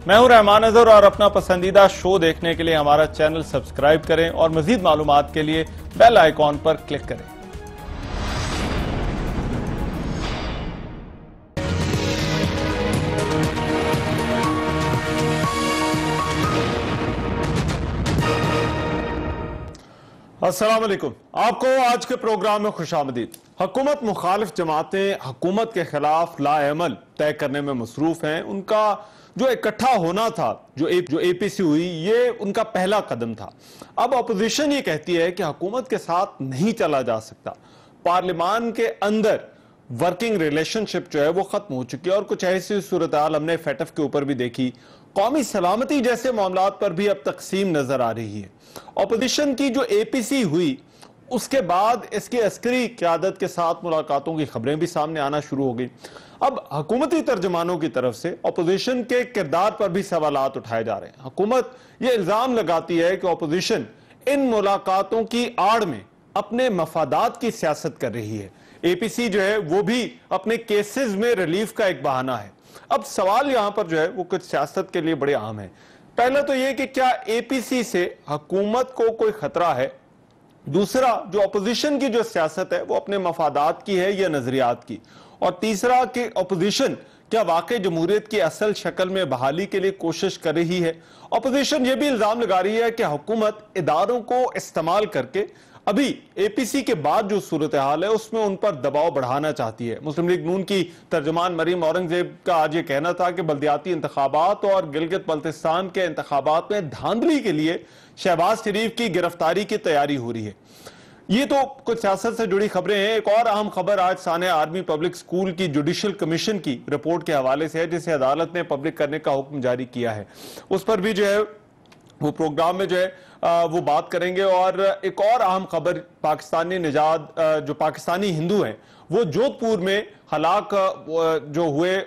मैं हूं रहमान अजहर और अपना पसंदीदा शो देखने के लिए हमारा चैनल सब्सक्राइब करें और मजीद मालूमात के लिए बेल आइकॉन पर क्लिक करें। अस्सलाम वालेकुम, आपको आज के प्रोग्राम में खुशामदीद। हुकूमत मुखालिफ जमातें हुकूमत के खिलाफ लाएमल तय करने में मसरूफ हैं। उनका जो इकट्ठा होना था, जो एपीसी हुई, ये उनका पहला कदम था। अब अपोजिशन ये कहती है कि हुकूमत के साथ नहीं चला जा सकता। पार्लियामान के अंदर वर्किंग रिलेशनशिप जो है वो खत्म हो चुकी है और कुछ ऐसी सूरत हाल हमने फेटफ के ऊपर भी देखी। कौमी सलामती जैसे मामलात पर भी अब तकसीम नजर आ रही है। अपोजिशन की जो एपीसी हुई उसके बाद इसकी अस्करी क़यादत के साथ मुलाकातों की खबरें भी सामने आना शुरू हो गई। अब हुकूमती तर्जमानों की तरफ से अपोजिशन के किरदार पर भी सवालात उठाए जा रहे हैं। हुकूमत ये इल्जाम लगाती है कि अपोजिशन इन मुलाकातों की आड़ में अपने मफादात की सियासत कर रही है। एपीसी जो है वो भी अपने केसेस में रिलीफ का एक बहाना है। अब सवाल यहां पर जो है वो कुछ सियासत के लिए बड़े अहम है। पहला तो यह कि क्या एपीसी से हुकूमत को कोई खतरा है। दूसरा, जो अपोजिशन की जो सियासत है वो अपने मफादात की है या नजरियात की। और तीसरा कि अपोजिशन क्या वाकई जमहूरियत की असल शक्ल में बहाली के लिए कोशिश कर रही है। अपोजिशन ये भी इल्जाम लगा रही है कि हुकूमत इदारों को इस्तेमाल करके अभी एपीसी के बाद जो सूरत हाल है उसमें उन पर दबाव बढ़ाना चाहती है। मुस्लिम लीग नून की तर्जमान मरीम औरंगजेब का आज ये कहना था कि बल्दियाती इंतखाबात और गिलगित बल्तिस्तान के इंतखाबात में धांधली के लिए शहबाज शरीफ की गिरफ्तारी की तैयारी हो रही है। ये तो कुछ सियासत से जुड़ी खबरें हैं। एक और अहम खबर आज सानिया आर्मी पब्लिक स्कूल की जुडिशियल कमीशन की रिपोर्ट के हवाले से है, जिसे अदालत ने पब्लिक करने का हुक्म जारी किया है। उस पर भी जो है वो प्रोग्राम में जो है वो बात करेंगे। और एक और अहम खबर, पाकिस्तानी निजात जो पाकिस्तानी हिंदू हैं वो जोधपुर में हलाक जो हुए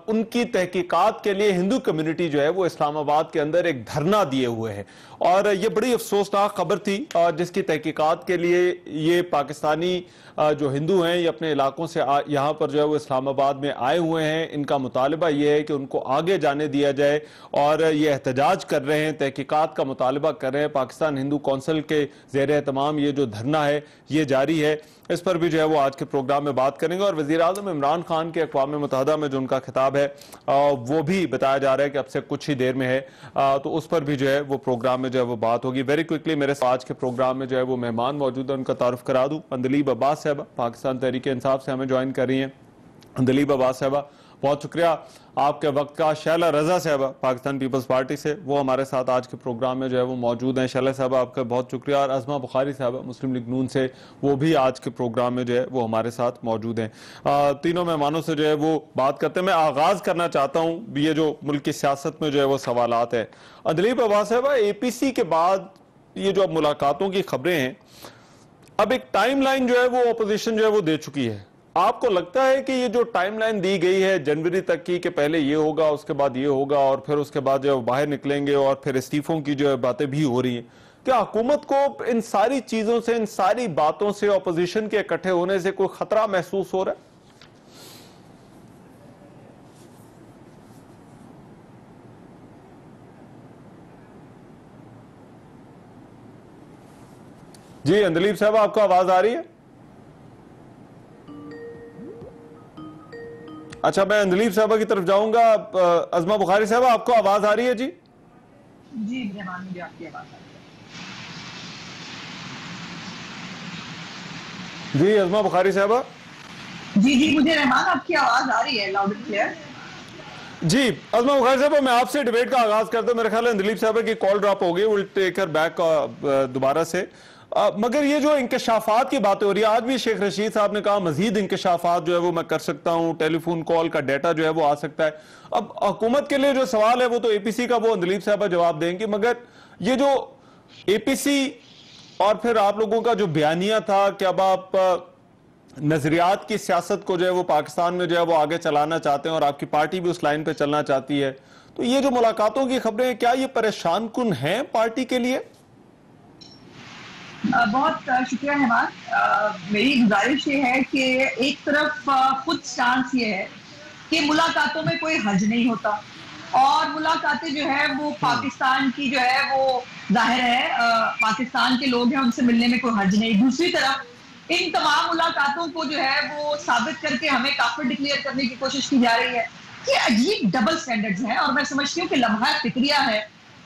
उनकी तहकीकात के लिए हिंदू कम्युनिटी जो है वो इस्लामाबाद के अंदर एक धरना दिए हुए है। और ये बड़ी अफसोसनाक खबर थी जिसकी तहकीकात के लिए ये पाकिस्तानी जो हिंदू हैं ये अपने इलाकों से यहाँ पर जो है वो इस्लामाबाद में आए हुए हैं। इनका मुतालबा ये है कि उनको आगे जाने दिया जाए और ये एहतजाज कर रहे हैं, तहकीकात का मुतालबा कर रहे हैं। पाकिस्तान हिंदू कौंसिल के ज़ेर एहतमाम ये जो धरना है ये जारी है। इस पर भी जो है वो आज के प्रोग्राम में बात करेंगे। और वज़ीर आज़म इमरान खान के अक़वाम मुत्तहिदा में जो उनका खिताब है वो भी बताया जा रहा है कि अब से कुछ ही देर में है, तो उस पर भी जो है वो प्रोग्राम में जो है वो बात होगी। वेरी क्विकली मेरे आज के प्रोग्राम में जो है वो मेहमान मौजूद है, उनका तारुफ करा दूं। अंदलीब अब्बास साहबा पाकिस्तान तहरीक इंसाफ से हमें ज्वाइन कर रही हैं। अंदलीब अब्बास साहबा बहुत शुक्रिया आपके वक्त का। शैला रजा साहबा पाकिस्तान पीपल्स पार्टी से वो हमारे साथ आज के प्रोग्राम में जो है वो मौजूद हैं। शैला साहबा आपका बहुत शुक्रिया। और अज़मा बुखारी साहबा मुस्लिम लीग नून से वो भी आज के प्रोग्राम में जो है वो हमारे साथ मौजूद हैं। तीनों मेहमानों से जो है वो बात करते हैं। मैं आगाज़ करना चाहता हूँ ये जो मुल्क की सियासत में जो है वो सवालात है। अंदलीब अब्बास साहबा, एपीसी के बाद ये जो अब मुलाकातों की खबरें हैं, अब एक टाइम लाइन जो है वो अपोजिशन जो है वो दे चुकी है। आपको लगता है कि ये जो टाइमलाइन दी गई है जनवरी तक की, कि पहले ये होगा उसके बाद ये होगा और फिर उसके बाद जो बाहर निकलेंगे और फिर इस्तीफों की जो है बातें भी हो रही हैं, क्या हुकूमत को इन सारी चीजों से, इन सारी बातों से, अपोजिशन के इकट्ठे होने से कोई खतरा महसूस हो रहा है? जी अंदलीब साहब, आपको आवाज आ रही है? अच्छा, मैं अंदलीब साहबा की तरफ जाऊंगा। अज़मा बुखारी साहबा, आपको आवाज आ रही है? जी जी मुझे आपकी आवाज आ रही है। जी अज़मा बुखारी साहबा। जी मुझे रहमान आपकी आवाज आ रही है, लाउड एंड क्लियर। जी अज़मा बुखारी साहबा, मैं आपसे डिबेट का आगाज करता हूं। मेरे ख्याल है अंदलीब साहबा की कॉल ड्रॉप हो गई, विल टेक हर बैक दोबारा से। मगर ये जो इंकशाफात की बातें हो रही है, आज भी शेख रशीद साहब ने कहा मजीद इंकशाफात जो है वो मैं कर सकता हूं, टेलीफोन कॉल का डाटा जो है वो आ सकता है। अब हुकूमत के लिए जो सवाल है वो तो एपीसी का, वो अंदलीब साहबा जवाब देंगे। मगर ये जो एपीसी और फिर आप लोगों का जो बयानिया था कि अब आप नजरियात की सियासत को जो है वो पाकिस्तान में जो है वो आगे चलाना चाहते हैं और आपकी पार्टी भी उस लाइन पे चलना चाहती है, तो ये जो मुलाकातों की खबरें, क्या ये परेशान कुन है पार्टी के लिए? बहुत शुक्रिया रहमान। मेरी गुजारिश ये है कि एक तरफ खुद स्टांस ये है कि मुलाकातों में कोई हर्ज नहीं होता और मुलाकातें जो है वो पाकिस्तान की जो है वो जाहिर है पाकिस्तान के लोग हैं, उनसे मिलने में कोई हर्ज नहीं। दूसरी तरफ इन तमाम मुलाकातों को जो है वो साबित करके हमें काफिर डिक्लेयर करने की कोशिश की जा रही है। ये अजीब डबल स्टैंडर्ड्स हैं और मैं समझती हूँ कि लम्हा फिक्रिया है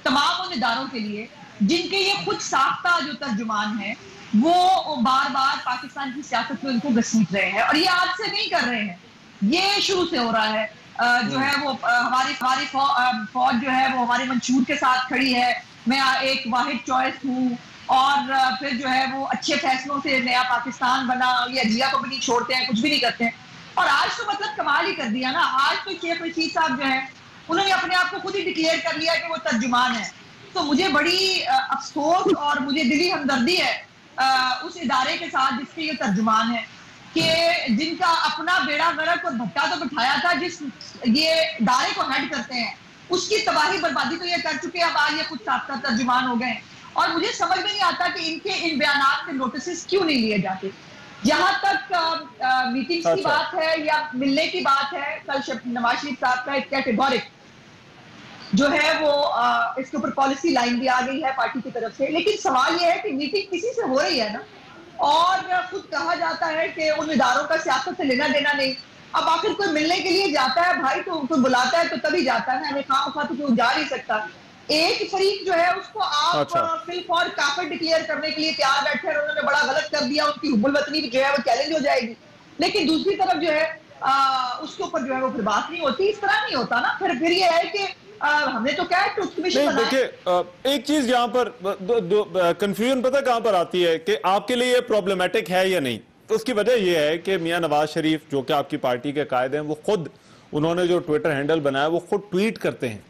तमाम उन इदारों के लिए जिनके ये खुद साख्ता जो तर्जुमान है वो बार बार पाकिस्तान की सियासत में उनको घसीट रहे हैं। और ये आज से नहीं कर रहे हैं, ये शुरू से हो रहा है। जो है वो हमारी हमारी फौज जो है वो हमारे मंशूर के साथ खड़ी है, मैं एक वाहिद चॉइस हूँ, और फिर जो है वो अच्छे फैसलों से नया पाकिस्तान बना, ये अजिया को भी नहीं छोड़ते हैं, कुछ भी नहीं करते हैं। और आज तो मतलब कमाल ही कर दिया ना, आज तो शेख रशीद साहब जो है उन्होंने अपने आप को खुद ही डिक्लेयर कर लिया कि वो तर्जुमान है। तो मुझे बड़ी अफसोस और मुझे दिली हमदर्दी है उस इदारे के साथ जिसके ये तर्जुमान है, कि जिनका अपना बेड़ा गर्क और भट्टा तो बिठाया था, जिस ये इदारे को हेड करते हैं उसकी तबाही बर्बादी तो ये कर चुके हैं। अब आज ये खुद साख्ता तर्जुमान हो गए और मुझे समझ में नहीं आता कि इनके इन बयानात के नोटिस क्यों नहीं लिए जाते। जहां तक मीटिंग्स की बात है या मिलने की बात है, कल नवाज शरीफ साहब का एक कैटेगोरिक जो है वो इसके ऊपर पॉलिसी लाइन भी आ गई है पार्टी की तरफ से। लेकिन सवाल ये है कि मीटिंग किसी से हो रही है ना, और खुद कहा जाता है कि उन इदारों का सियासत से लेना देना नहीं। अब आखिर कोई मिलने के लिए जाता है भाई तो कोई बुलाता है तो तभी जाता है ना, हमें खामखा तो कोई जा नहीं सकता। एक फरीक जो है उसको आप फिलफौर काफिर डिक्लेयर करने के लिए तैयार बैठे और उन्होंने बड़ा गलत कर दिया, उनकी हुब्बुल वतनी जो है वो चैलेंज हो जाएगी। लेकिन दूसरी तरफ जो है उसके ऊपर जो है वो फिर बात नहीं होती। इस तरह नहीं होता ना। फिर ये है कि हमने तो क्या है ट्रुथ कमीशन बनाया। देखिए एक चीज यहाँ पर कंफ्यूजन पता कहां पर आती है कि आपके लिए ये प्रॉब्लमेटिक है या नहीं। तो उसकी वजह यह है कि मियां नवाज शरीफ जो कि आपकी पार्टी के कायद हैं, वो खुद उन्होंने जो ट्विटर हैंडल बनाया वो खुद ट्वीट करते हैं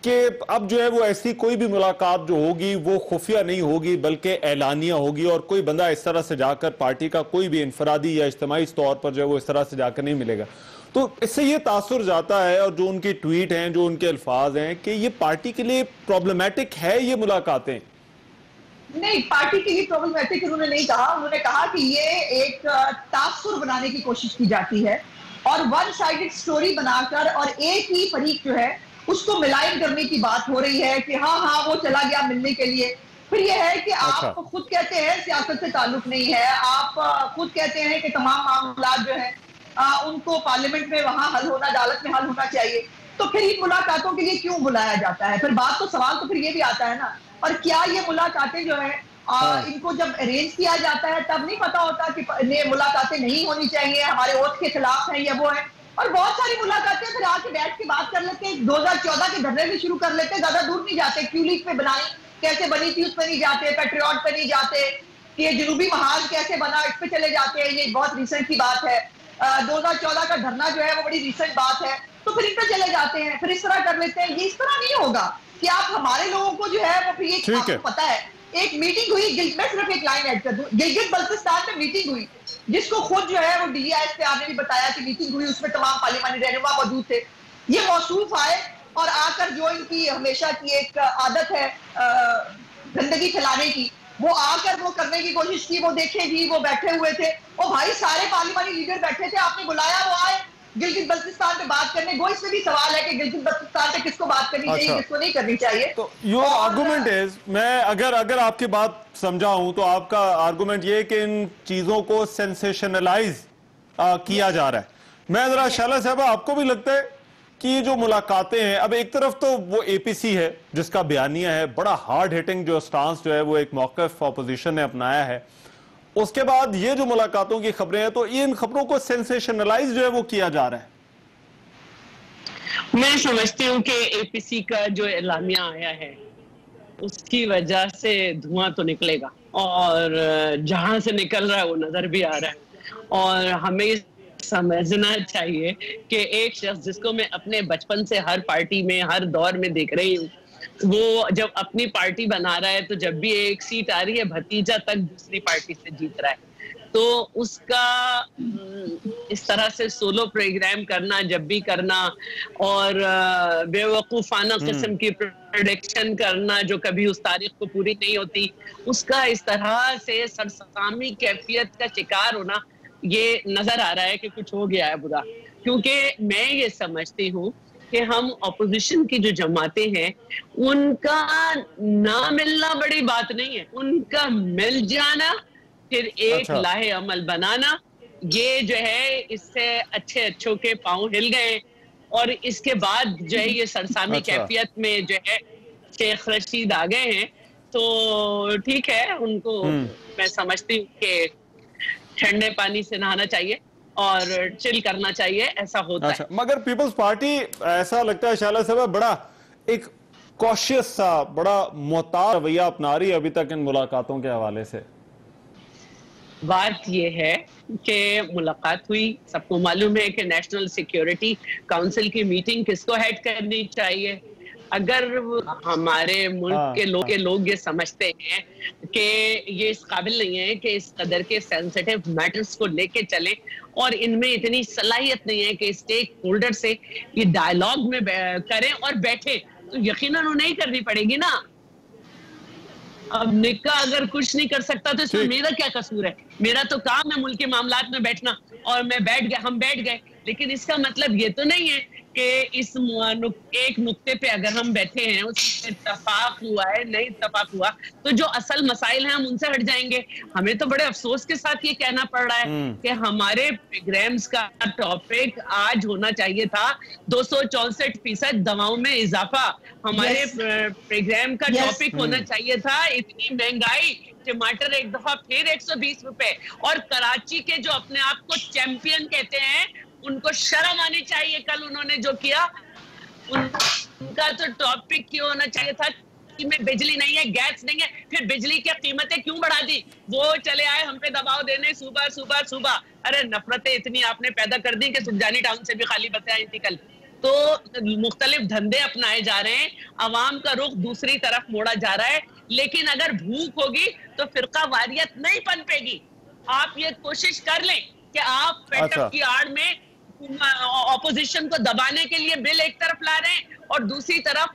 कि अब जो है वो ऐसी कोई भी मुलाकात जो होगी वो खुफिया नहीं होगी बल्कि ऐलानिया होगी, और कोई बंदा इस तरह से जाकर पार्टी का कोई भी इनफरादी या इज्तिमाई तौर पर जो है वो इस तरह से जाकर नहीं मिलेगा। तो इससे ये तासुर जाता है, और जो उनकी ट्वीट हैं, जो उनके अल्फाज हैं, कि ये पार्टी के लिए प्रॉब्लमेटिक है ये मुलाकातें। नहीं, पार्टी के लिए प्रॉब्लमेटिक उन्होंने नहीं कहा। उन्होंने कहा कि ये एक तासुर बनाने की कोशिश की जाती है और वन साइडेड स्टोरी बनाकर और एक ही फरीक जो है उसको मिलाइन करने की बात हो रही है कि हाँ वो चला गया मिलने के लिए। फिर ये है कि आप खुद कहते हैं सियासत से ताल्लुक नहीं है, आप खुद कहते हैं कि तमाम मामला जो है उनको पार्लियामेंट में वहां हल होना, अदालत में हल होना चाहिए। तो फिर इन मुलाकातों के लिए क्यों बुलाया जाता है? फिर बात तो सवाल तो फिर ये भी आता है ना। और क्या ये मुलाकातें जो है इनको जब अरेंज किया जाता है तब नहीं पता होता कि ये मुलाकातें नहीं होनी चाहिए, हमारे ओथ के खिलाफ है या वो है? और बहुत सारी मुलाकातें फिर आके बैठ के बात कर लेते हैं, 2014 के धरने में शुरू कर लेते हैं, ज्यादा दूर नहीं जाते। क्यू लीग पे बनाई कैसे बनी थी उस पर नहीं जाते, पेट्रियट पे नहीं जाते, कि जनूबी महाज कैसे बना इस पे चले जाते हैं, ये बहुत रिसेंट की बात है। 2014 का धरना जो है वो बड़ी रिसेंट बात है, तो फिर इन पे चले जाते हैं, फिर इस तरह कर लेते हैं। ये इस तरह नहीं होगा कि आप हमारे लोगों को जो है वो फिर ये आपको पता है एक मीटिंग हुई, मैं सिर्फ एक लाइन ऐड कर दूं, गिलगित बल्तिस्तान में मीटिंग हुई जिसको खुद जो है वो DIS पे आपने भी बताया कि मीटिंग हुई, उसमें तमाम पार्लियामानी रहनुमा मौजूद थे। ये मौसूफ आए और आकर जो इनकी हमेशा की एक आदत है गंदगी फैलाने की, वो आकर वो करने की कोशिश की। वो देखे जी वो बैठे हुए थे, वो भाई सारे पार्लियामानी लीडर बैठे थे, आपने बुलाया, वो आए गिलगित बल्तिस्तान पे बात करने। वो इसमें भी सवाल है कि गिलगित बल्तिस्तान पे किसको बात करनी चाहिए, किसको नहीं करनी चाहिए। तो योर आर्गुमेंट इज, मैं अगर आपकी बात समझा हूं तो आपका आर्गुमेंट ये कि इन चीजों को सेंसेशनलाइज किया जा रहा है। मैं जरा शाला साहबा, आपको भी लगता है कि ये जो मुलाकातें हैं, अब एक तरफ तो वो APC है जिसका बयानिया है, बड़ा हार्ड हिटिंग जो स्टांस जो है वो एक मौक़िफ़ अपोजिशन ने अपनाया है, उसके बाद ये जो मुलाकातों की खबरें हैं, तो इन खबरों को सेंसेशनलाइज जो है वो किया जा रहा है। मैं समझती हूँ कि APC का जो एलानिया आया है उसकी वजह से धुआं तो निकलेगा, और जहां से निकल रहा है वो नजर भी आ रहा है। और हमें समझना चाहिए कि एक शख्स जिसको मैं अपने बचपन से हर पार्टी में हर दौर में देख रही हूँ, वो जब अपनी पार्टी बना रहा है तो जब भी एक सीट आ रही है भतीजा तक दूसरी पार्टी से जीत रहा है। तो उसका इस तरह से सोलो प्रोग्राम करना, जब भी करना, और बेवकूफाना किस्म की प्रेडिक्शन करना जो कभी उस तारीख को पूरी नहीं होती, उसका इस तरह से सरसामी कैफियत का शिकार होना, ये नजर आ रहा है कि कुछ हो गया है बुरा। क्योंकि मैं ये समझती हूँ कि हम ऑपोजिशन की जो जमातें हैं उनका ना मिलना बड़ी बात नहीं है, उनका मिल जाना फिर एक अच्छा। लाहे अमल बनाना, ये जो है इससे अच्छों के पांव हिल गए। और इसके बाद जो है ये सरसामी अच्छा। कैफियत में जो है शेख रशीद आ गए हैं, तो ठीक है, उनको मैं समझती हूँ कि ठंडे पानी से नहाना चाहिए और चिल करना चाहिए, ऐसा होता अच्छा, है। मगर पीपल्स पार्टी ऐसा लगता है शाला साहब बड़ा एक कॉशियस सा, बड़ा मोहतात रवैया अपना रही है अभी तक इन मुलाकातों के हवाले से। बात यह है कि मुलाकात हुई, सबको मालूम है कि नेशनल सिक्योरिटी काउंसिल की मीटिंग किसको हेड करनी चाहिए। अगर हमारे मुल्क के लोग ये समझते हैं कि ये इस काबिल नहीं है कि इस कदर के सेंसिटिव मैटर्स को लेके चले और इनमें इतनी सलाहियत नहीं है कि स्टेक होल्डर से ये डायलॉग में करें और बैठे, तो यकीनन उन्हें ही करनी पड़ेगी ना। अब निक्का अगर कुछ नहीं कर सकता तो इसमें मेरा क्या कसूर है? मेरा तो काम है मुल्क के मामलात में बैठना, और मैं बैठ गया, हम बैठ गए। लेकिन इसका मतलब ये तो नहीं है कि इस एक नुक्ते पे अगर हम बैठे हैं उसमें इत्तफाक हुआ है, नहीं इत्तफाक हुआ, तो जो असल मसाइल हैं हम उनसे हट जाएंगे। हमें तो बड़े अफसोस के साथ ये कहना पड़ रहा है कि हमारे प्रोग्राम्स का टॉपिक आज होना चाहिए था 264% दवाओं में इजाफा। हमारे प्रोग्राम का टॉपिक होना चाहिए था इतनी महंगाई, टमाटर एक दफा फिर 120 रुपए। और कराची के जो अपने आप को चैंपियन कहते हैं उनको शर्म आनी चाहिए। कल उन्होंने जो किया उनका तो टॉपिक क्यों होना चाहिए था कि में बिजली नहीं है, गैस नहीं है, फिर बिजली की कीमतें क्यों बढ़ा दी? वो चले आए हम पे दबाव देने सुबह सुबह सुबह। अरे नफरतें इतनी आपने पैदा कर दी कि सुजानी टाउन से भी खाली बसें आई थी कल। तो मुख्तलिफ धंधे अपनाए जा रहे हैं, अवाम का रुख दूसरी तरफ मोड़ा जा रहा है। लेकिन अगर भूख होगी तो फिरका वारियत नहीं पनपेगी। आप ये कोशिश कर लें कि आप पेटअप की आड़ में ऑपोजिशन को दबाने के लिए बिल एक तरफ ला रहे हैं और दूसरी तरफ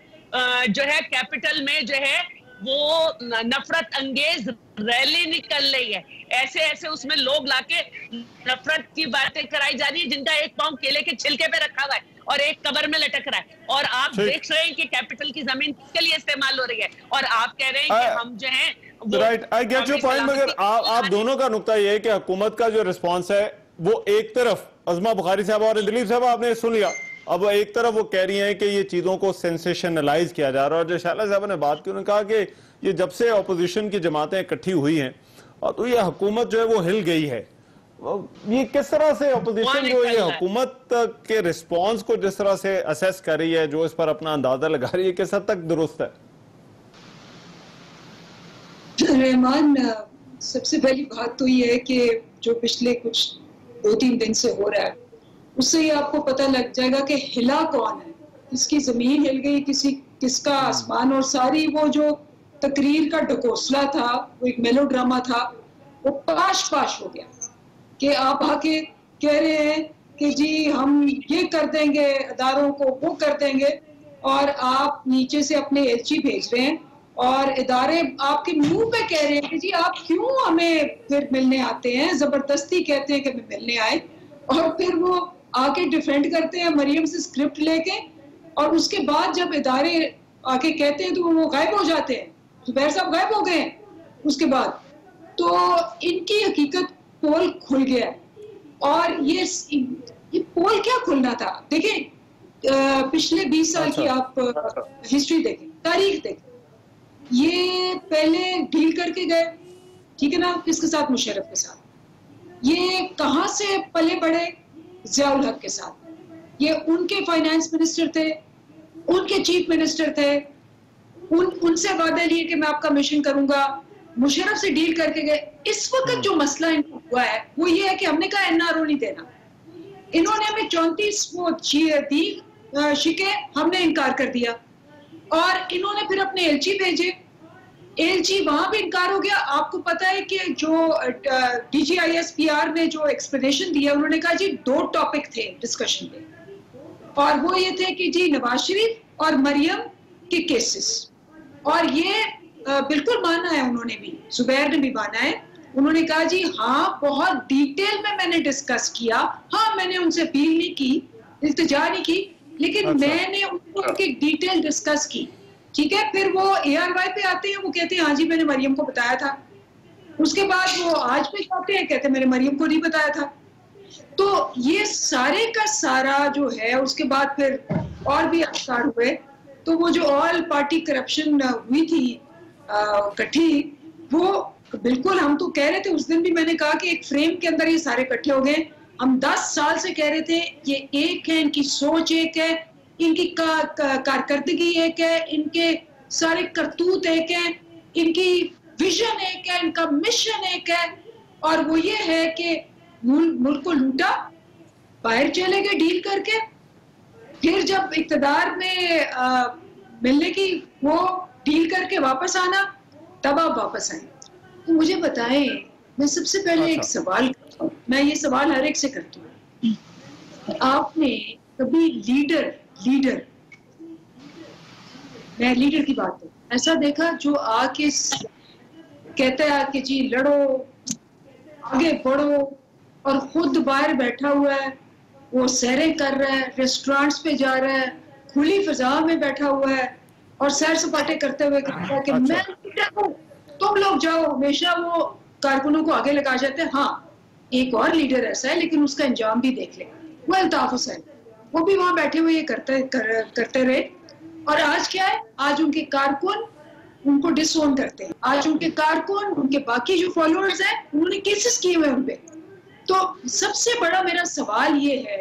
जो है कैपिटल में जो है वो नफरत अंगेज रैली निकल रही है। ऐसे ऐसे उसमें लोग लाके नफरत की बातें कराई जा रही है जिनका एक पांव केले के छिलके पे रखा हुआ है और एक कब्र में लटक रहा है। और आप देख रहे हैं कि कैपिटल की जमीन किसके लिए इस्तेमाल हो रही है और आप कह रहे हैं कि हम जो है right, I get your point. मगर आप दोनों का नुकता यह है कि हुकूमत का जो रिस्पॉन्स है वो एक तरफ अज़मा बुखारी साहब और दिलीप साहब आपने सुन लिया, अब एक तरफ वो कह रही हैं कि ये चीज़ों को सेंसेशनलाइज किया जा रहा है। और जो शाला साहब ने बात की, उन्होंने कहा कि ये जब से अपोजिशन की जमातें इकट्ठी हुई हैं और तो ये हुकूमत जो है वो हिल गई है। ये किस तरह से अपोजिशन जो ये हुकूमत के रिस्पॉन्स को जिस तरह से असेस कर रही है, जो इस पर अपना अंदाजा लगा रही है, किस हद तक दुरुस्त है? रहमान, सबसे पहली बात तो ये है कि जो पिछले कुछ 2-3 दिन से हो रहा है उससे ही आपको पता लग जाएगा कि हिला कौन है। किसकी जमीन हिल गई, किसका आसमान। और सारी वो जो तकरीर का ढकोसला था, वो एक मेलोड्रामा था, वो पाश हो गया कि आप आके कह रहे हैं कि जी हम ये कर देंगे, अदारों को वो कर देंगे, और आप नीचे से अपने एलची भेज रहे हैं और इदारे आपके मुंह पे कह रहे हैं कि जी आप क्यों हमें फिर मिलने आते हैं, जबरदस्ती कहते हैं कि हमें मिलने आए, और फिर वो आके डिफेंड करते हैं मरियम से स्क्रिप्ट लेके। और उसके बाद जब इदारे आके कहते हैं तो वो गायब हो जाते हैं। जुबैर साहब गायब हो गए उसके बाद। तो इनकी हकीकत पोल खुल गया है। और ये पोल क्या खुलना था? देखें, पिछले 20 साल की आप हिस्ट्री देखें, तारीख देखें। ये पहले डील करके गए, ठीक है ना, किसके साथ? मुशर्रफ के साथ। ये कहां से पले बढ़े? ज़ियाउल हक के साथ। ये उनके फाइनेंस मिनिस्टर थे, उनके चीफ मिनिस्टर थे, उनसे वादा लिए कि मैं आपका मिशन करूंगा। मुशर्रफ से डील करके गए। इस वक्त जो मसला इनको हुआ है वो ये है कि हमने कहा एनआरओ नहीं देना। इन्होंने हमें 34 वो दी शिके, हमने इनकार कर दिया। और इन्होंने फिर अपने एलची भेजे, एलची वहां भी इनकार हो गया। आपको पता है कि जो DGISPR ने जो एक्सप्लेनेशन दिया, उन्होंने कहा जी 2 टॉपिक थे डिस्कशन में, और वो ये थे कि जी नवाज शरीफ और मरियम के केसेस। और ये बिल्कुल माना है उन्होंने भी, जुबैर ने भी माना है उन्होंने कहा जी हाँ बहुत डिटेल में मैंने डिस्कस किया, हाँ मैंने उनसे अपील नहीं की, इल्तिजा नहीं की, लेकिन मैंने उनको एक डिटेल डिस्कस की। ठीक है, फिर वो ARY पे आते हैं, वो कहते हैं हाँ जी मैंने मरियम को बताया था। उसके बाद वो आज पे जाते हैं, कहते हैं मैंने मरियम को नहीं बताया था। तो ये सारे का सारा जो है, उसके बाद फिर और भी अफसार हुए, तो वो जो ऑल पार्टी करप्शन हुई थी इकट्ठी, वो बिल्कुल हम तो कह रहे थे उस दिन भी, मैंने कहा कि एक फ्रेम के अंदर ये सारे इकट्ठे हो गए। हम 10 साल से कह रहे थे ये एक है, इनकी सोच एक है, इनकी कारकर्दगी एक है, इनके सारे करतूत एक है, इनकी विजन एक है, इनका मिशन एक है, और वो ये है कि मुल्क को लूटा, बाहर चले गए डील करके, फिर जब इक्तदार में मिलने की वो डील करके वापस आना, तब आप वापस आए। तो मुझे बताएं, मैं सबसे पहले एक सवाल करता हूँ, मैं ये सवाल हर एक से करती हूँ, आपने कभी लीडर मैं लीडर की बात करूँ, ऐसा देखा जो आके कहता है कि जी लड़ो, आगे बढ़ो, और खुद बाहर बैठा हुआ है, वो सैरें कर रहा है, रेस्टोरेंट्स पे जा रहा है, खुली फिजा में बैठा हुआ है, और सैर सपाटे करते हुए कहता है कि मैं लीडर हूँ, तुम लोग जाओ। हमेशा वो कारकुनों को आगे लगा जाते हैं। हाँ, एक और लीडर ऐसा है, लेकिन उसका अंजाम भी देख ले, वो अल्ताफ हुसैन, वो भी वहां बैठे हुए ये करते रहे, और आज क्या है, आज उनके कारकुन उनको डिसओन करते हैं, आज उनके कारकुन, उनके बाकी जो फॉलोअर्स हैं, उन्होंने केसेस किए हुए उनपे। तो सबसे बड़ा मेरा सवाल ये है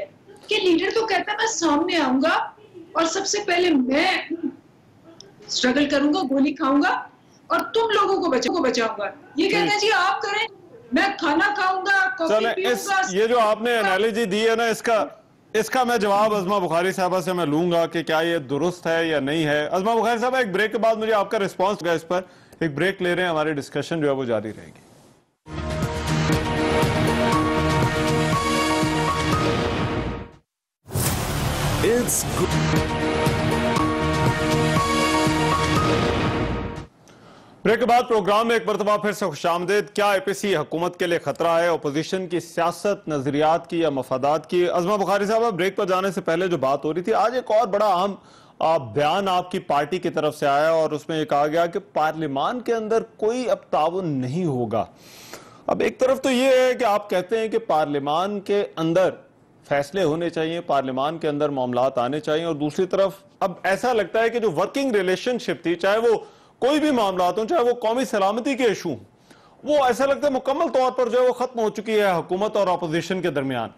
कि लीडर तो कहता है मैं सामने आऊंगा और सबसे पहले मैं स्ट्रगल करूंगा, गोली खाऊंगा और तुम लोगों को बचाऊंगा। ये कहते हैं जी आप करें, मैं खाना खाऊंगा, कॉफी पीऊंगा। ये जो आपने एनालॉजी दी है ना, इसका मैं जवाब अज़मा बुखारी साहबा से मैं लूंगा कि क्या ये दुरुस्त है या नहीं है। अज़मा बुखारी साहबा, एक ब्रेक के बाद मुझे आपका रिस्पांस होगा इस पर। एक ब्रेक ले रहे हैं, हमारी डिस्कशन जो है वो जारी रहेगी। ब्रेक के बाद प्रोग्राम में एक मरतबा फिर से खुशामदीद। क्या APC हुकूमत के लिए खतरा है? अपोजिशन की सियासत, नजरियात की या मफादात की? अज़मा बुखारी साहब, ब्रेक पर जाने से पहले जो बात हो रही थी, आज एक और बड़ा अहम बयान आपकी पार्टी की तरफ से आया और उसमें यह कहा गया कि पार्लियामान के अंदर कोई अब ताउन नहीं होगा। अब एक तरफ तो यह है कि आप कहते हैं कि पार्लियामान के अंदर फैसले होने चाहिए, पार्लियामान के अंदर मामलात आने चाहिए, और दूसरी तरफ अब ऐसा लगता है कि जो वर्किंग रिलेशनशिप थी, चाहे वो कोई भी मामलात हो, चाहे वो कौमी सलामती के इशू, वो ऐसा लगता है मुकम्मल तौर पर जो है वो खत्म हो चुकी है हुकूमत और अपोजिशन के दरमियान।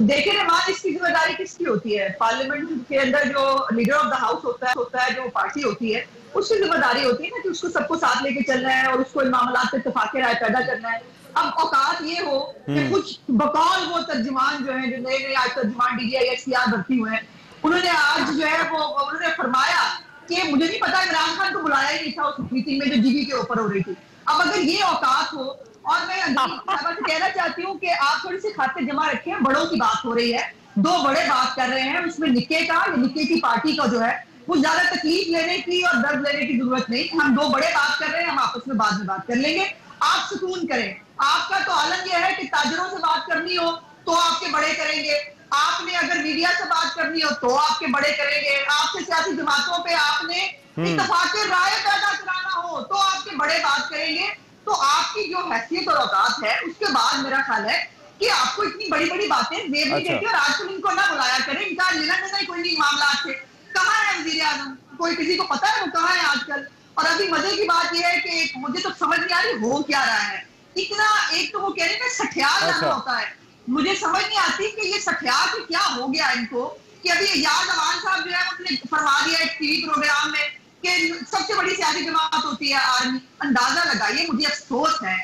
देखिए रहमान, इसकी जिम्मेदारी किसकी होती है? पार्लियामेंट के अंदर जो लीडर ऑफ द हाउस होता है, जो पार्टी होती है, उसकी जिम्मेदारी होती है ना कि उसको सबको साथ लेके चलना है और उसको इन मामलात पे इत्तेफाक राय पैदा करना है। अब औकात ये हो कि कुछ बकौल वो तर्जुमान जो है, जो नए आज तर्जुमान DGI SCR भर्ती हुए हैं, उन्होंने आज जो है वो उन्होंने फरमाया कि मुझे नहीं पता, इमरान खान को बुलाया ही नहीं था उस मीटिंग में जो GB के ऊपर हो रही थी। अब अगर ये औकात हो, और मैं से कहना चाहती हूँ कि आप थोड़ी सी खातिर जमा रखें, बड़ों की बात हो रही है, दो बड़े बात कर रहे हैं, उसमें निक्के की पार्टी का जो है वो ज्यादा तकलीफ लेने की और दर्द लेने की जरूरत नहीं। हम दो बड़े बात कर रहे हैं, हम आपस में बाद में बात कर लेंगे। आप सुकून करें। आपका तो आलम यह है कि ताजरों से बात करनी हो तो आपके बड़े करेंगे, आपने अगर मीडिया से बात करनी हो तो आपके बड़े करेंगे, आपसे सियासी जमातों पे आपने इत्तेफाक राय पैदा कराना हो तो आपके बड़े बात करेंगे। तो आपकी जो हैसियत और औकात है, उसके बाद मेरा ख्याल है कि आपको इतनी बड़ी बड़ी बातें जेब नहीं देती, और आजकल इनको ना बुलाया करें, इनका लेना देना कोई नहीं मामला से। कहाँ है वजीर आजम? कोई किसी को पता है वो कहाँ है आजकल? और अभी मजे की बात यह है कि मुझे तो समझ नहीं आ रही हो क्या रहा है। इतना, एक तो वो कह रहे हैं सठियार जाना होता है, मुझे समझ नहीं आती कि ये सठियार से क्या हो गया इनको, कि अभी याद अमान साहब जो है उन्होंने फरमा दिया एक टीवी प्रोग्राम में कि सबसे बड़ी सियासी जमात होती है आर्मी। अंदाजा लगाइए, मुझे अफसोस है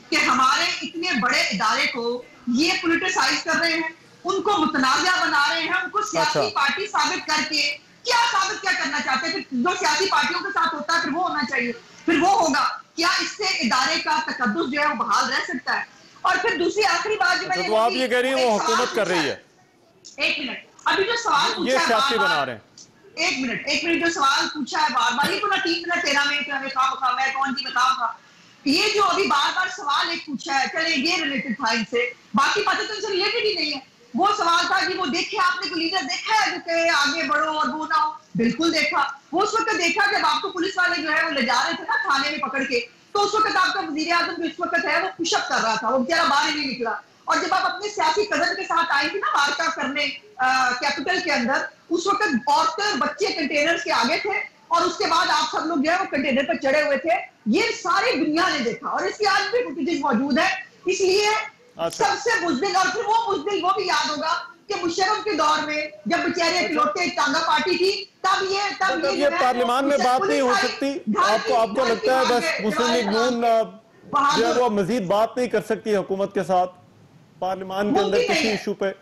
कि हमारे इतने बड़े इदारे को ये पॉलिटिसाइज कर रहे हैं, उनको मुतनाज़ा बना रहे हैं, उनको सियासी पार्टी साबित करके क्या करना चाहते हैं? जो सियासी पार्टियों के साथ होता है फिर वो होना चाहिए, फिर वो होगा क्या? इससे इदारे का तकद्दुस जो है वो बहाल रह सकता है? और फिर दूसरी आखिरी बात जो मैंने, तो आप ये कह रही हैं वो हुकूमत कर रही है। एक मिनट, अभी जो सवाल पूछा है सियासी बना रहे हैं, एक मिनट जो सवाल पूछा है बार बार, ये तो ना 3 मिनट 13 मिनट मैं कौन सी बताऊंगा, ये जो अभी बार बार सवाल एक पूछा है, चले ये रिलेटेड था इनसे, बाकी बातें तो इनसे रिलेटेड ही नहीं है। वो सवाल था कि वो देखे आपने कोई लीडर देखा है जो कहे आगे बढ़ो और वो ना हो? बिल्कुल देखा। वो उस वक्त देखा जब आपको पुलिस वाले जो है वो ले जा रहे थे ना थाने में पकड़ के, तो उस वक्त आपका वजीर आजम जो इस वक्त है वो पुशअप कर रहा था, वो बेचारा बाहर ही नहीं निकला। और जब आप अपने सियासी कदम के साथ आई थी ना वार्ता करने कैपिटल के अंदर, उस वक्त औरतें और बच्चे कंटेनर्स के आगे थे और उसके बाद आप सब लोग जो है वो कंटेनर पर चढ़े हुए थे। ये सारी दुनिया ने देखा और इसकी आज भी फुटेज मौजूद है। इसलिए सबसे बुज़दिल, और फिर वो बुज़दिल वो भी याद होगा कि मुशर्रफ के दौर में जब बेचारे इकलौते टांगा पार्टी थी, तब ये पार्लियामान में बात नहीं हो सकती। आपको लगता है बस मुस्लिम लीग नून जो है वो मजीद बात नहीं कर सकती हुकूमत के साथ पार्लियामान के अंदर किसी इशू पे?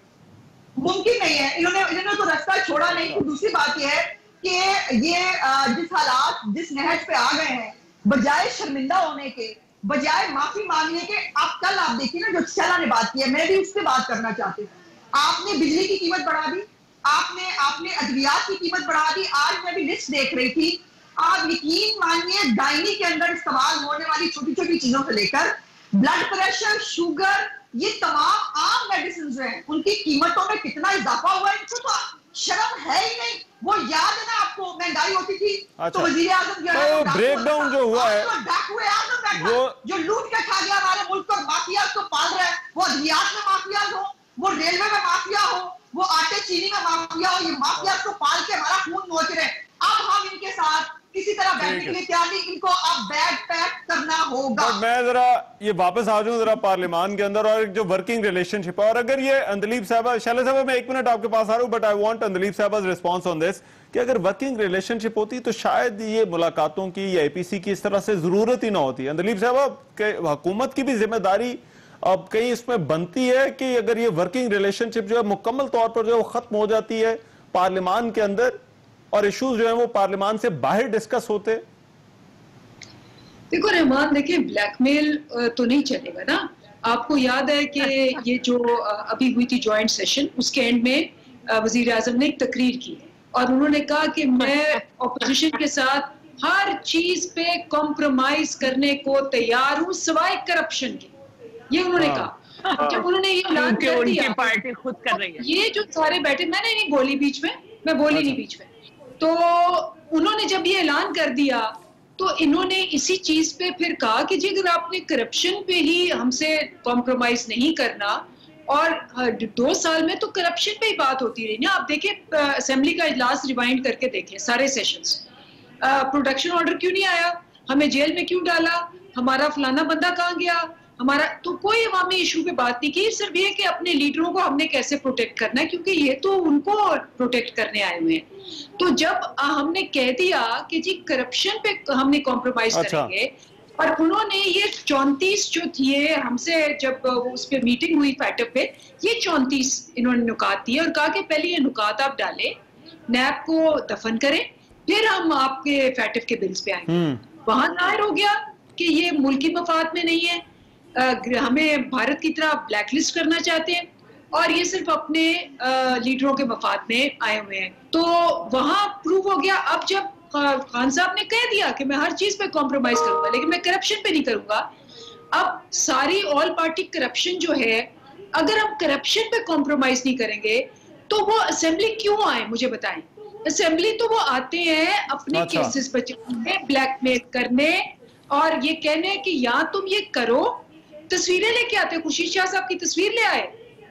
मुमकिन नहीं है। इन्होंने तो रास्ता छोड़ा नहीं। तो दूसरी बात यह है कि ये जिस हालात जिस नहज पे आ गए हैं, बजाय शर्मिंदा होने के, बजाय माफी मांगने के, कल आप देखिए ना जो शहला ने बात की है, मैं भी उससे बात करना चाहती हूँ। आपने बिजली की कीमत बढ़ा दी, आपने अद्वियात की कीमत बढ़ा दी। आज मैं भी लिस्ट देख रही थी, आप यकीन मानिए गायनी के अंदर इस्तेमाल होने वाली छोटी छोटी चीजों से लेकर ब्लड प्रेशर, शुगर, ये तमाम आम मेडिसिन जो हैं उनकी कीमतों में कितना इजाफा हुआ है। इनको तो शर्म है ही नहीं। वो याद है ना आपको, महंगाई होती थी तो वजीर आजम जो है ब्रेक डाउन जो हुआ है, वो जो लूट के खा गया हमारे मुल्क को, माफियाज को पाल रहा है, वो अद्वियात में माफियाज हो, वो रेलवे में माफिया हो, वो आटे चीनी में माफिया हो, ये माफियाज को पाल के हमारा खून नोच रहे हैं। अब हम इनके साथ किसी तरह बैठने के लिए तैयार नहीं, इनको अब बैग पैक करना होगा। मैं जरा ये वापस आ जाऊं जरा पार्लियामान के अंदर और एक जो वर्किंग रिलेशनशिप है, और अगर ये अंदलीब साहबा, शैला साहबा मैं 1 मिनट आपके पास आ रहा हूं, बट आई वांट अंदलीब साहबा's रिस्पांस ऑन दिस कि अगर वर्किंग रिलेशनशिप होती तो शायद ये मुलाकातों की या एपीसी की इस तरह से जरूरत ही ना होती। अंदलीब साहबा, हुकूमत की भी जिम्मेदारी अब कहीं इसमें बनती है कि अगर ये वर्किंग रिलेशनशिप जो है मुकम्मल तौर पर जो है वो खत्म हो जाती है पार्लियामान के अंदर और इश्यूज जो है वो पार्लियामान से बाहर डिस्कस होते? देखो रहमान, देखिए ब्लैकमेल तो नहीं चलेगा ना। आपको याद है कि ये जो अभी हुई थी जॉइंट सेशन, उसके एंड में वजीर आजम ने एक तकरीर की और उन्होंने कहा कि मैं ऑपोजिशन के साथ हर चीज पे कॉम्प्रोमाइज करने को तैयार हूं सिवाय करप्शन के। ये उन्होंने कहा। जब उन्होंने ये ऐलान कर दिया, पार्टी खुद कर रही है, ये जो सारे बैठे, मैंने नहीं बोली बीच में, मैं बोली नहीं बीच में, तो उन्होंने जब ये ऐलान कर दिया तो इन्होंने इसी चीज पे फिर कहा कि जी अगर आपने करप्शन पे ही हमसे कॉम्प्रोमाइज नहीं करना, और 2 साल में तो करप्शन पे ही बात होती रही ना। आप देखिए असेंबली का इजलास रिवाइंड करके देखिए, सारे सेशंस, प्रोटेक्शन ऑर्डर क्यों नहीं आया, हमें जेल में क्यों डाला, हमारा फलाना बंदा कहाँ गया, हमारा तो कोई अवामी इशू पे बात नहीं की। सिर्फ ये कि अपने लीडरों को हमने कैसे प्रोटेक्ट करना है, क्योंकि ये तो उनको प्रोटेक्ट करने आए हुए हैं। तो जब हमने कह दिया कि जी करप्शन पे हमने कॉम्प्रोमाइज करेंगे, और उन्होंने ये 34 जो थे हमसे, जब उस पे मीटिंग हुई फैटअप पे, ये 34 इन्होंने नुकात दिए और कहा कि पहले ये नुकात आप डालें, नैब को दफन करें, फिर हम आपके फैटअप के बिल्स पे आएंगे। वहां जाहिर हो गया कि ये मुल्की मफाद में नहीं है, हमें भारत की तरह ब्लैकलिस्ट करना चाहते हैं और ये सिर्फ अपने लीडरों के मफाद में आए हुए हैं। तो वहां प्रूव हो गया। अब जब खान साहब ने कह दिया कि मैं हर चीज पे कॉम्प्रोमाइज करूंगा लेकिन मैं करप्शन पे नहीं करूंगा, अब सारी ऑल पार्टी करप्शन जो है, अगर हम करप्शन पे कॉम्प्रोमाइज नहीं करेंगे तो वो असेंबली क्यों आए, मुझे बताएं। असेंबली तो वो आते हैं अपने केसेस बचाने, ब्लैकमेल करने और ये कहने कि या तुम ये करो, तस्वीरें लेके आते, खुर्शीद शाह साहब की तस्वीर ले आए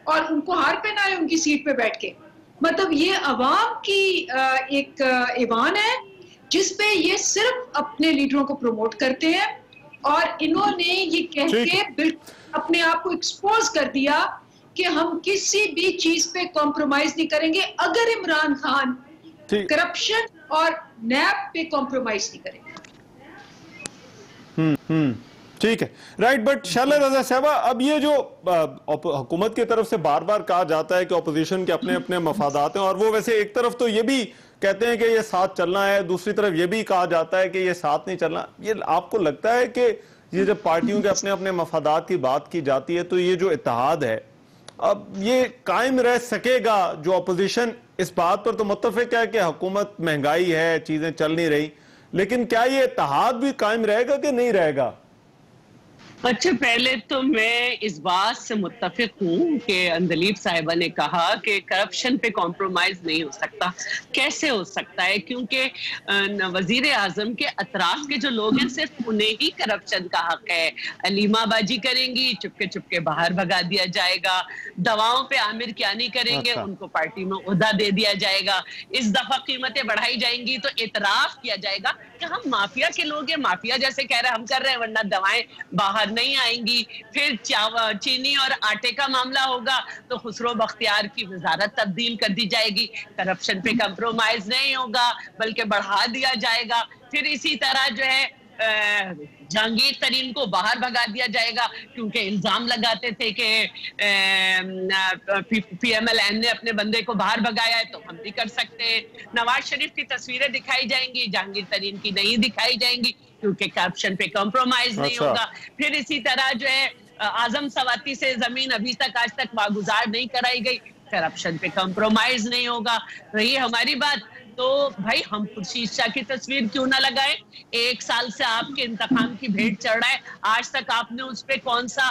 और उनको हार पहनाए उनकी सीट पे बैठ के। मतलब ये अवाम की एक ईवान है जिसपे ये सिर्फ अपने लीडरों को प्रमोट करते हैं और इन्होंने ये कह के बिल्कुल अपने आप को एक्सपोज कर दिया कि हम किसी भी चीज पे कॉम्प्रोमाइज नहीं करेंगे अगर इमरान खान करप्शन और नैब पे कॉम्प्रोमाइज नहीं करेंगे। ठीक है, राइट। बट शैला रजा साहबा, अब ये जो हुकूमत की तरफ से बार बार कहा जाता है कि अपोजिशन के अपने अपने मफादात हैं, और वो वैसे एक तरफ तो ये भी कहते हैं कि ये साथ चलना है, दूसरी तरफ ये भी कहा जाता है कि ये साथ नहीं चलना। ये आपको लगता है कि ये जब पार्टियों के अपने अपने मफादात की बात की जाती है तो ये जो इत्तेहाद है अब ये कायम रह सकेगा? जो अपोजिशन इस बात पर तो मुत्तफिक है कि हुकूमत, महंगाई है, चीजें चल नहीं रही, लेकिन क्या ये इत्तेहाद भी कायम रहेगा कि नहीं रहेगा? अच्छा, पहले तो मैं इस बात से मुत्तफिक हूँ कि अंदलीब साहिबा ने कहा कि करप्शन पे कॉम्प्रोमाइज नहीं हो सकता। कैसे हो सकता है? क्योंकि वजीर आजम के अतराफ के जो लोग हैं सिर्फ उन्हें ही करप्शन का हक है। अलीमाबाजी करेंगी, चुपके चुपके बाहर भगा दिया जाएगा। दवाओं पे आमिर क्या नहीं करेंगे, अच्छा। उनको पार्टी में ओहदा दे दिया जाएगा। इस दफा कीमतें बढ़ाई जाएंगी तो इतराफ किया जाएगा कि हम माफिया के लोग हैं, माफिया जैसे कह रहे हैं हम कर रहे हैं, वरना दवाएं बाहर नहीं आएंगी। फिर चीनी और आटे का मामला होगा तो खुसरो बख्तियार की वजारत तब्दील कर दी जाएगी। करप्शन पे कंप्रोमाइज नहीं होगा बल्कि बढ़ा दिया जाएगा। फिर इसी तरह जो है जहांगीर तरीन को बाहर भगा दिया जाएगा क्योंकि इल्जाम लगाते थे कि PMLN ने अपने बंदे को बाहर भगाया है, तो हम भी कर सकते हैं। नवाज शरीफ की तस्वीरें दिखाई जाएंगी, जहांगीर तरीन की नहीं दिखाई जाएंगी क्योंकि करप्शन पे कॉम्प्रोमाइज नहीं होगा। फिर इसी तरह जो है आजम सवाती से जमीन अभी तक आज तक वागुजार नहीं कराई गई, करप्शन पे कॉम्प्रोमाइज नहीं होगा। रही हमारी बात, तो भाई हम खुर्शीद शाह की तस्वीर क्यों ना लगाएं? 1 साल से आपके इंतकाम की भेंट चढ़ रहा है, आज तक आपने उस पे कौन सा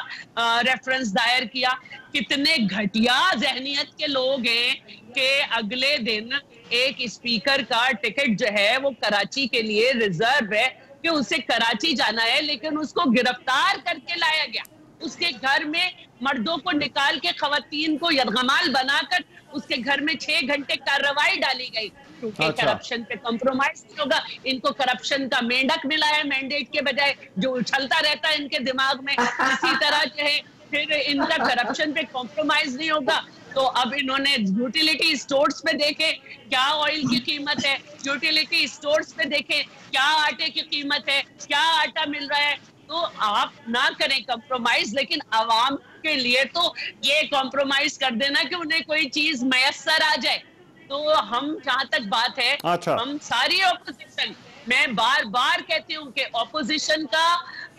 रेफरेंस दायर किया? कितने घटिया जहनियत के लोग हैं कि अगले दिन एक स्पीकर का टिकट जो है वो कराची के लिए रिजर्व है कि उसे कराची जाना है, लेकिन उसको गिरफ्तार करके लाया गया। उसके घर में मर्दों को निकाल के खवातीन को यरगमाल बनाकर उसके घर में 6 घंटे कार्रवाई डाली गई क्योंकि करप्शन पे कॉम्प्रोमाइज नहीं होगा। इनको करप्शन का मेंढक मिला है मैंडेट के बजाय, जो उछलता रहता है इनके दिमाग में। इसी तरह जो है फिर इनका करप्शन पे कॉम्प्रोमाइज नहीं होगा। तो अब इन्होंने यूटिलिटी स्टोर्स पे देखे क्या ऑयल की कीमत है, यूटिलिटी स्टोर्स पे देखे क्या आटे की कीमत है, क्या आटा मिल रहा है। तो आप ना करें कॉम्प्रोमाइज, लेकिन आवाम के लिए तो ये कॉम्प्रोमाइज कर देना कि उन्हें कोई चीज मयसर आ जाए। तो हम जहां तक बात है, हम सारी ऑपोजिशन, मैं बार बार कहती हूँ कि ऑपोजिशन का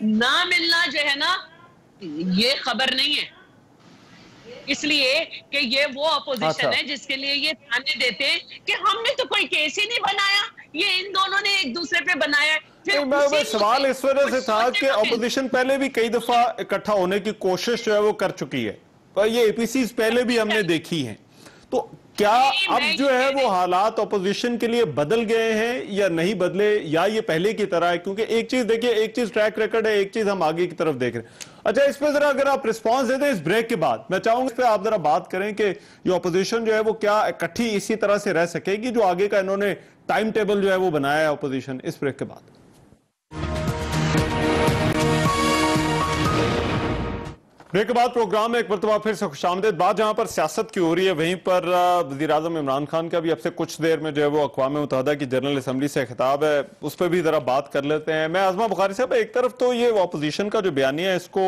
ना मिलना जो है ना, ये खबर नहीं है। इसलिए कि ये वो ऑपोजिशन है जिसके लिए ये ताने देते हैं कि हमने तो कोई केस ही नहीं बनाया, ये इन दोनों ने एक दूसरे पे बनाया है। सवाल इस वजह से था कि ऑपोजिशन पहले भी कई दफा इकट्ठा होने की कोशिश जो है वो कर चुकी है, पर ये APCs पहले भी हमने देखी हैं। तो क्या अब जो है वो हालात ऑपोजिशन के लिए बदल गए हैं या नहीं बदले, या ये पहले की तरह है? क्योंकि एक चीज देखिए, एक चीज ट्रैक रिकॉर्ड है, एक चीज हम आगे की तरफ देख रहे हैं। अच्छा, इस पे जरा अगर आप रिस्पांस देते हैं इस ब्रेक के बाद, मैं चाहूंगा इस पे आप जरा बात करें कि ये ऑपोजिशन जो है वो क्या इकट्ठी इसी तरह से रह सकेगी जो आगे का इन्होंने टाइम टेबल जो है वो बनाया है ऑपोजिशन, इस ब्रेक के बाद। ब्रेक के बाद प्रोग्राम में एक मरतबा फिर से खुशामदीद। बात जहां पर सियासत की हो रही है, वहीं पर वज़ीर आज़म इमरान खान का भी अब से कुछ देर में जो है वो अक़वाम मुत्तहिदा की जनरल असम्बली से खिताब है, उस पर भी जरा बात कर लेते हैं। मैं आज़मा बुखारी साहब, एक तरफ तो ये अपोजिशन का जो बयानिया है इसको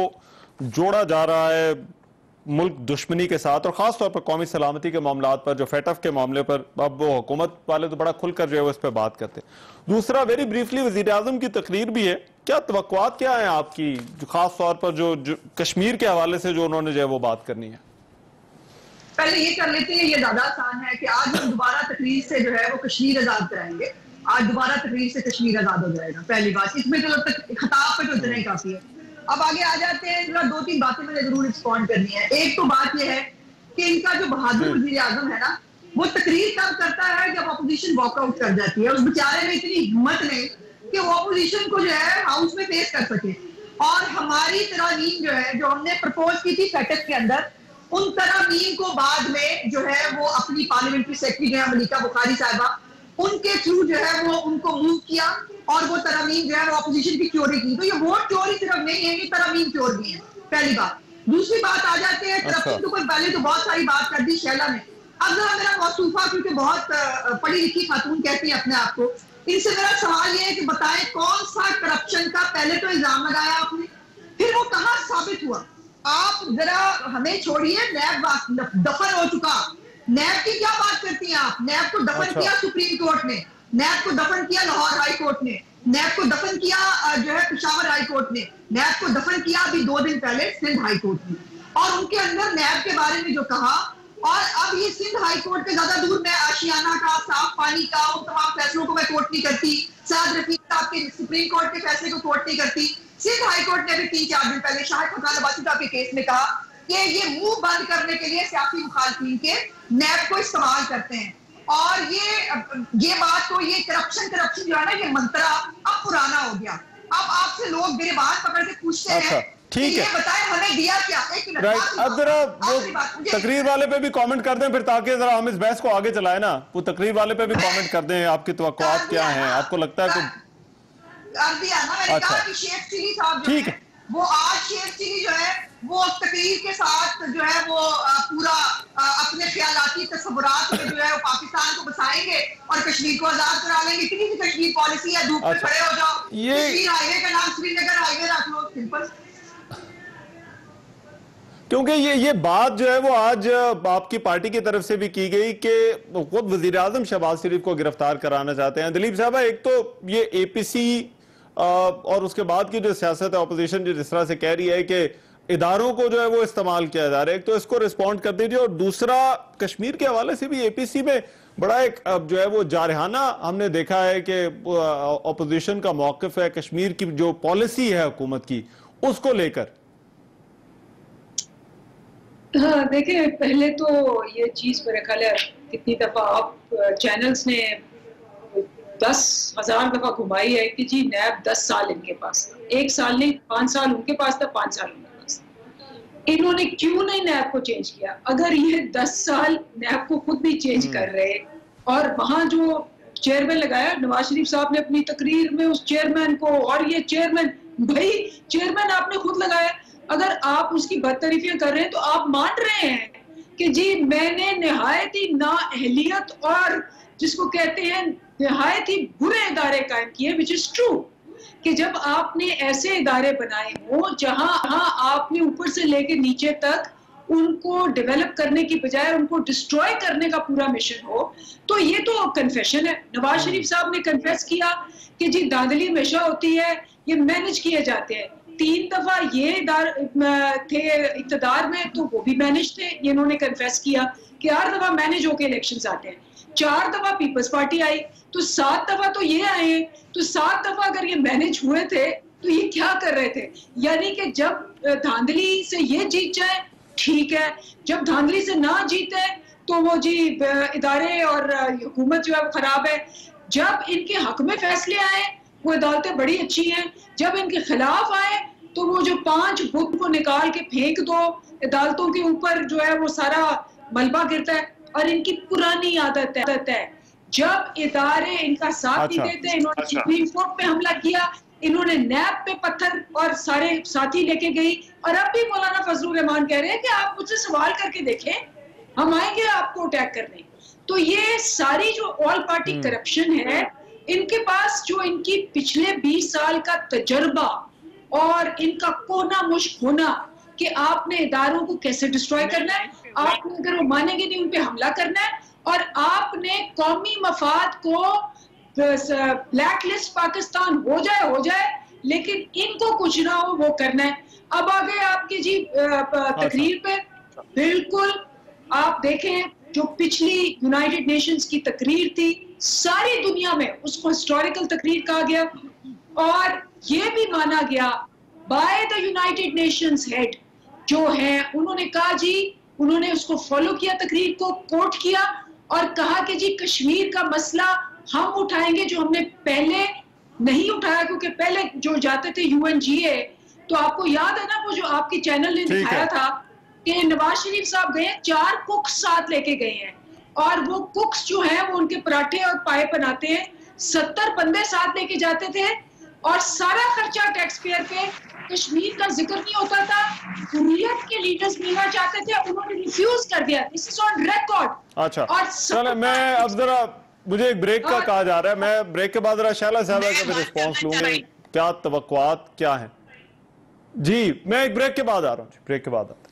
जोड़ा जा रहा है मुल्क दुश्मनी के साथ, और खास तौर पर कौमी सलामती के मामलात पर, जो FATF के मामले पर अब वो हुकूमत वाले तो बड़ा खुलकर जो है वो इस पर बात करते हैं। दूसरा, वेरी ब्रीफली वज़ीर आज़म की तकरीर भी है, क्या तवक्कुआत क्या है आपकी, जो खास तौर पर जो कश्मीर के हवाले से जो उन्होंने जो है वो बात करनी है? पहले ये कर लेते हैं, ये ज्यादा आसान है कि आज हम दोबारा तकरीर से जो है वो कश्मीर आजाद कराएंगे। आज दोबारा तकरीर से कश्मीर आजाद हो जाएगा, पहली बात। इसमें तो खिताब पे तो इतना ही काफी है। अब आगे आ जाते हैं, 2-3 बातें मैंने जरूर रिस्पॉन्ड करनी है। एक तो बात यह है कि इनका जो बहादुर वज़ीर आज़म है ना, वो तकरीर तब करता है जब अपोजिशन वॉकआउट कर जाती है। उस बेचारे में इतनी हिम्मत नहीं कि वो अपोजिशन को जो है हाउस में फेस कर सके। और हमारी तरामीम जो है, जो हमने प्रपोज की थी FATF के अंदर, उन तरामीम को बाद में जो है वो अपनी पार्लियामेंट्री सेक्रेटरी जो है मलिका बुखारी साहिबा, उनके थ्रू जो है वो उनको मूव किया और वो तरामीम जो है वो अपोजिशन की चोरी की। तो ये वोट चोरी सिर्फ नहीं है, ये तरामीम चोर भी है, पहली बात। दूसरी बात आ जाते हैं करप्शन तो कोई पहले तो बहुत सारी बात कर दी शैला ने। अब जरा मेरा मौसूफा, क्योंकि बहुत पढ़ी लिखी खातून कहती है अपने आप को, इनसे मेरा सवाल ये है कि बताएं कौन सा करप्शन का पहले तो इल्जाम लगाया आपने, फिर वो कहाँ साबित हुआ? आप जरा हमें छोड़िए, नैब दफन हो चुका, नैब की क्या बात करती हैं आप? नैब को दफन किया सुप्रीम कोर्ट ने, नैब को दफन किया लाहौर हाई कोर्ट ने, नैब को दफन किया जो है पेशावर हाई कोर्ट ने, नैब को दफन किया अभी 2 दिन पहले सिंध हाई कोर्ट ने। और उनके अंदर नैब के बारे में जो कहा, और अब ये सिंध हाई कोर्ट के ज्यादा दूर, मैं आशियाना का, साफ पानी का, उन तमाम फैसलों को मैं कोर्ट नहीं करती, साद रफीक साहब के सुप्रीम कोर्ट के फैसले को कोर्ट नहीं करती, सिंध हाईकोर्ट ने भी 3-4 दिन पहले शाहिद फरहान अब्बासी साहब के केस में कहा कि ये मुंह बंद करने के लिए सियासी मुखालफिन के नैब को इस्तेमाल करते हैं। और ये बात तो ये करप्शन जो है ना, ये मंत्रा अब पुराना हो गया। अब आपसे लोग गिरबान पकड़ के पूछते हैं, ठीक है, ये बताएं हमें दिया क्या। एक मिनट, अब जरा वो तकरीर वाले पे भी कमेंट कर दें फिर, ताकि जरा हम इस बहस को आगे चलाए ना। वो तकरीर वाले पे भी कमेंट कर दें, आपकी तवक्कुआत क्या हैं, आपको लगता है कर दिया ना मैंने। कहा कि शेख चिली साहब जो है वो आज शेख चिली जो है वो तकरीर के साथ जो है वो पूरा अपने ख्यालाती तस्वुरात में जो है वो पाकिस्तान को बसाएंगे और कश्मीर को आजाद करा लेंगे। इतनी सी कश्मीर पॉलिसी है, धूप में खड़े हो जाओ, कश्मीर हाईवे का नाम श्रीनगर हाईवे रख लो, सिंपल। क्योंकि ये बात जो है वो आज आपकी पार्टी की तरफ से भी की गई कि खुद वजीर आजम शहबाज शरीफ को गिरफ्तार कराना चाहते हैं। दिलीप साहब, एक तो ये एपीसी और उसके बाद की जो सियासत है, अपोजिशन जिस तरह से कह रही है कि इदारों को जो है वो इस्तेमाल किया जा रहा है, एक तो इसको रिस्पॉन्ड कर दीजिए। और दूसरा, कश्मीर के हवाले से भी एपीसी में बड़ा एक जो है वो जारहाना हमने देखा है कि अपोजिशन का मौक़िफ़ है कश्मीर की जो पॉलिसी है हुकूमत की, उसको लेकर। हाँ, देखिए, पहले तो ये चीज मेरे ख्याल है कितनी दफा आप चैनल्स ने 10,000 दफा घुमाई है कि जी नैब 10 साल इनके पास, 1 साल नहीं 5 साल उनके पास था, 5 साल उनके पास। इन्होंने क्यों नहीं नैब को चेंज किया? अगर ये 10 साल नैब को खुद भी चेंज कर रहे, और वहां जो चेयरमैन लगाया नवाज शरीफ साहब ने अपनी तकरीर में उस चेयरमैन को, और ये चेयरमैन, भाई चेयरमैन आपने खुद लगाया, अगर आप उसकी बदतरीफियां कर रहे हैं तो आप मान रहे हैं कि जी मैंने निहायत ही नाअहलियत और जिसको कहते हैं निहायत ही बुरे इदारे कायम किए, विच इज ट्रू। कि जब आपने ऐसे इदारे बनाए हो जहां आपने ऊपर से लेके नीचे तक उनको डेवलप करने की बजाय उनको डिस्ट्रॉय करने का पूरा मिशन हो, तो ये तो कन्फेशन है। नवाज शरीफ साहब ने कन्फेस किया कि जी धांधली हमेशा होती है, ये मैनेज किए जाते हैं। 3 दफा ये थे इक़्तिदार में तो वो भी मैनेज थे, ये इन्होंने कन्फेस किया कि 8 दफा मैनेज होके इलेक्शंस आते हैं, 4 दफा पीपल्स पार्टी आई, तो 7 दफा तो ये आए, तो 7 दफा अगर ये मैनेज हुए थे तो ये क्या कर रहे थे? यानी कि जब धांधली से ये जीत जाए ठीक है, जब धांधली से ना जीते तो वो जी इदारे और हुकूमत जो है वो खराब है। जब इनके हक में फैसले आए वो अदालतें बड़ी अच्छी हैं, जब इनके खिलाफ आए तो वो जो 5 बुत को निकाल के फेंक दो, अदालतों के ऊपर जो है वो सारा मलबा गिरता है। और इनकी पुरानी आदत है जब इदारे इनका साथ नहीं देते, इन्होंने सुप्रीम कोर्ट पे हमला किया, इन्होंने नैब पे पत्थर और सारे साथी लेके गई, और अब भी मौलाना फजलुर रहमान कह रहे हैं कि आप मुझसे सवाल करके देखें, हम आएंगे आपको अटैक करने। तो ये सारी जो ऑल पार्टी करप्शन है, इनके पास जो इनकी पिछले 20 साल का तजर्बा और इनका कोना मुश्क होना कि आपने इदारों को कैसे डिस्ट्रॉय करना है, आपने अगर वो मानेंगे नहीं उन पे हमला करना है, और आपने कौमी मफाद को ब्लैक लिस्ट पाकिस्तान हो जाए लेकिन इनको कुछ ना हो वो करना है। अब आ गए आपकी जी तकरीर पे, बिल्कुल आप देखें जो पिछली यूनाइटेड नेशंस की तकरीर थी, सारी दुनिया में उसको हिस्टोरिकल तकरीर कहा गया, और ये भी माना गया by the United Nations head जो है, उन्होंने कहा जी, उन्होंने उसको फॉलो किया, तकरीर को कोट किया और कहा कि जी कश्मीर का मसला हम उठाएंगे जो हमने पहले नहीं उठाया, क्योंकि पहले जो जाते थे UNGA, तो आपको याद है ना वो जो आपके चैनल ने दिखाया था कि नवाज शरीफ साहब गए, 4 कुक्स साथ लेके गए हैं, और वो कुक्स जो है वो उनके पराठे और पाए बनाते हैं, 70 बंदे साथ लेके जाते थे, और सारा खर्चा टैक्स पेयर पे। कश्मीर का जिक्र नहीं होता था, हुर्रियत के लीडर्स मिलना चाहते थे, उन्होंने रिफ्यूज कर दिया, दिस इज ऑन रिकॉर्ड। अच्छा, चलो मैं अब जरा, मुझे एक ब्रेक का कहा जा रहा है, मैं ब्रेक के बाद जरा शैला साहब का भी रिस्पॉन्स लूंगी, क्या तवक्कुआत क्या है जी। मैं एक ब्रेक के बाद आ रहा हूँ, ब्रेक के बाद आता हूं।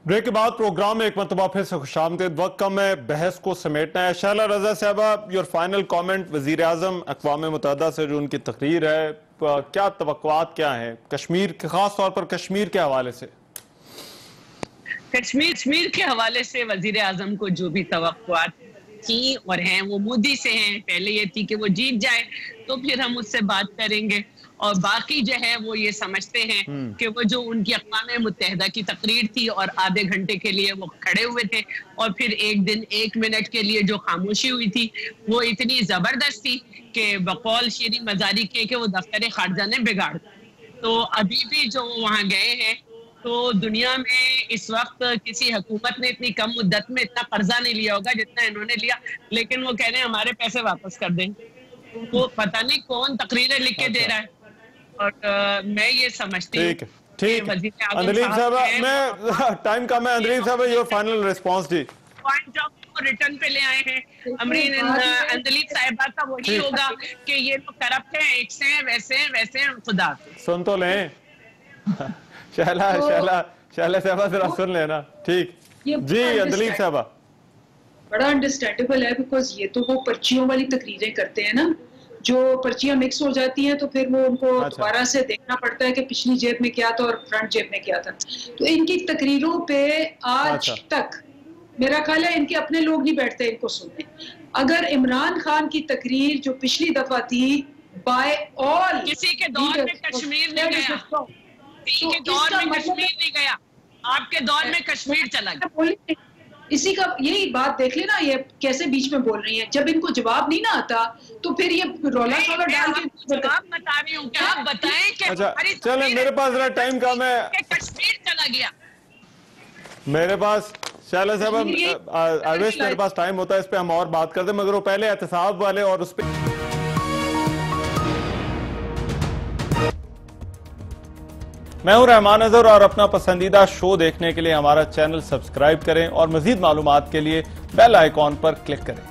ब्रेक के बाद प्रोग्राम में एक मरतबा फिर से खुशामदीद। वक्त कम है, बहस को समेटना है। शैला रजा साहबा, योर फाइनल कमेंट, वजीर आजम अक़वाम मुत्तहिदा से जो उनकी तकरीर है, क्या तवक्कुआत क्या है कश्मीर के, खास तौर पर कश्मीर के हवाले से? कश्मीर के हवाले से वजीर आजम को जो भी तवक्कुआत थी और हैं वो मोदी से हैं। पहले ये थी कि वो जीत जाए तो फिर हम उससे बात करेंगे, और बाकी जो है वो ये समझते हैं कि वो जो उनकी अक़वाम मुत्तहिदा की तकरीर थी और आधे घंटे के लिए वो खड़े हुए थे और फिर एक दिन 1 मिनट के लिए जो खामोशी हुई थी वो इतनी जबरदस्त थी कि बकौल शीरी मजारी के वो दफ्तर खारजा ने बिगाड़ दिया। तो अभी भी जो वहाँ गए हैं, तो दुनिया में इस वक्त किसी हुकूमत ने इतनी कम मुद्दत में इतना कर्जा नहीं लिया होगा जितना इन्होंने लिया, लेकिन वो कह रहे हैं हमारे पैसे वापस कर दें। वो पता नहीं कौन तकरीरें लिख के दे रहा है। और मैं ये समझती हूँ, ठीक अंदलीब साहबा, मैं टाइम कम है, अंदलीब साहबा योर फाइनल रिस्पांस जी। पॉइंट ऑफ रिटर्न पे ले आए हैं अमरीन अंदलीब साहिबा का वही होगा कि ये लोग करप्ट हैं, एक से हैं, वैसे हैं, वैसे हैं, खुदा सुन तो लें। शैला साहबा जरा सुन लेना। ठीक जी अंदलीब साहबा, बड़ा अंडरस्टैंडेबल है, बिकॉज ये तो वो पर्चियों वाली तकरीरें करते हैं ना, जो पर्चियां मिक्स हो जाती हैं तो फिर वो उनको दोबारा से देखना पड़ता है कि पिछली जेब में क्या था और फ्रंट जेब में क्या था। तो इनकी तकरीरों पे आज तक मेरा ख्याल है इनके अपने लोग नहीं बैठते इनको सुनने। अगर इमरान खान की तकरीर जो पिछली दफा थी बाय ऑल, किसी के दौर में कश्मीर नहीं गया, किसी के दौर में कश्मीर नहीं गया, आपके दौर में कश्मीर चला गया। इसी का यही बात देख लेना, ये कैसे बीच में बोल रही हैं। जब इनको जवाब नहीं ना आता तो फिर ये रौला शौला डाल के जवाब बता रही हूँ, क्या आप बताएं कि अच्छा चले, मेरे पास जरा टाइम कम है, कश्मीर चला गया मेरे पास। शैला साहब आई विश मेरे पास टाइम होता है, इस पे हम और बात करते, मगर वो पहले एहतसाब वाले और उस पे मैं हूं रहमान अजहर, और अपना पसंदीदा शो देखने के लिए हमारा चैनल सब्सक्राइब करें और मजीद मालूमात के लिए बेल आइकॉन पर क्लिक करें।